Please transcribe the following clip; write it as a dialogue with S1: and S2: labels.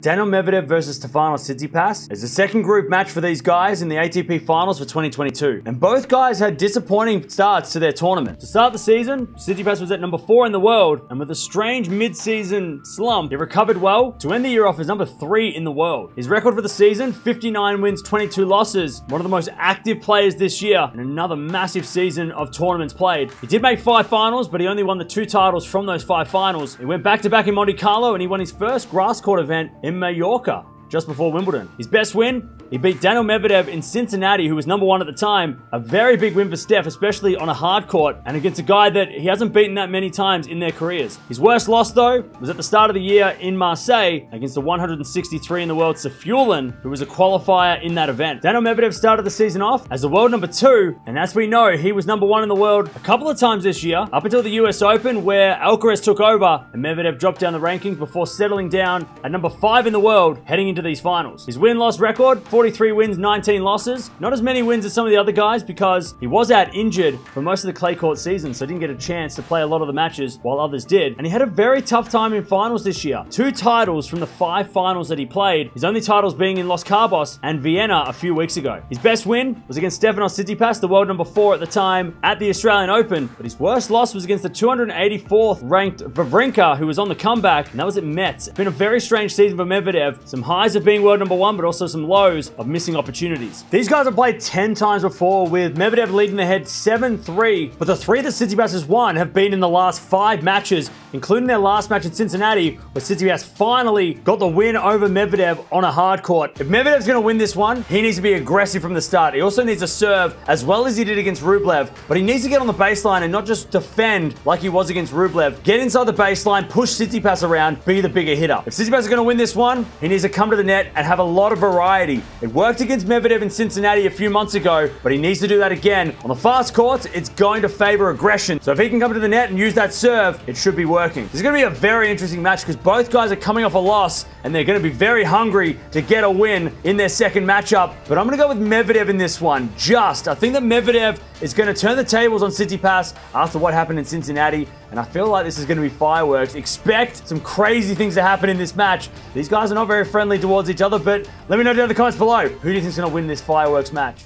S1: Daniil Medvedev versus Tsitsipas is the second group match for these guys in the ATP Finals for 2022. And both guys had disappointing starts to their tournament. To start the season, Tsitsipas was at number 4 in the world, and with a strange mid-season slump, he recovered well to end the year off as number 3 in the world. His record for the season, 59 wins, 22 losses, one of the most active players this year, and another massive season of tournaments played. He did make 5 finals, but he only won the 2 titles from those 5 finals. He went back-to-back in Monte Carlo, and he won his first grass court event in Mallorca, just before Wimbledon. His best win, he beat Daniil Medvedev in Cincinnati, who was number 1 at the time. A very big win for Steph, especially on a hard court, and against a guy that he hasn't beaten that many times in their careers. His worst loss, though, was at the start of the year in Marseille against the 163 in the world Safiullin, who was a qualifier in that event. Daniil Medvedev started the season off as the world number 2, and as we know, he was number 1 in the world a couple of times this year, up until the US Open, where Alcaraz took over, and Medvedev dropped down the rankings before settling down at number 5 in the world heading into these finals. His win-loss record, 43 wins, 19 losses. Not as many wins as some of the other guys because he was out injured for most of the clay court season, so didn't get a chance to play a lot of the matches while others did. And he had a very tough time in finals this year. 2 titles from the 5 finals that he played, his only titles being in Los Cabos and Vienna a few weeks ago. His best win was against Stefanos Tsitsipas, the world number 4 at the time, at the Australian Open, but his worst loss was against the 284th ranked Wawrinka, who was on the comeback, and that was at Metz. It's been a very strange season for Medvedev. Some highs of being world number 1, but also some lows of missing opportunities. These guys have played 10 times before, with Medvedev leading the head 7-3, but the 3 that Tsitsipas has won have been in the last 5 matches, including their last match in Cincinnati, where Tsitsipas finally got the win over Medvedev on a hard court. If Medvedev's going to win this one, he needs to be aggressive from the start. He also needs to serve as well as he did against Rublev, but he needs to get on the baseline and not just defend like he was against Rublev. Get inside the baseline, push Tsitsipas around, be the bigger hitter. If Tsitsipas is going to win this one, he needs to come to the net and have a lot of variety. It worked against Medvedev in Cincinnati a few months ago, but he needs to do that again. On the fast courts, it's going to favor aggression. So if he can come to the net and use that serve, it should be working. This is going to be a very interesting match because both guys are coming off a loss and they're going to be very hungry to get a win in their second matchup. But I'm going to go with Medvedev in this one. I think that Medvedev is going to turn the tables on Tsitsipas after what happened in Cincinnati, and I feel like this is going to be fireworks. Expect some crazy things to happen in this match. These guys are not very friendly towards each other, but let me know down in the comments below, who do you think is going to win this fireworks match?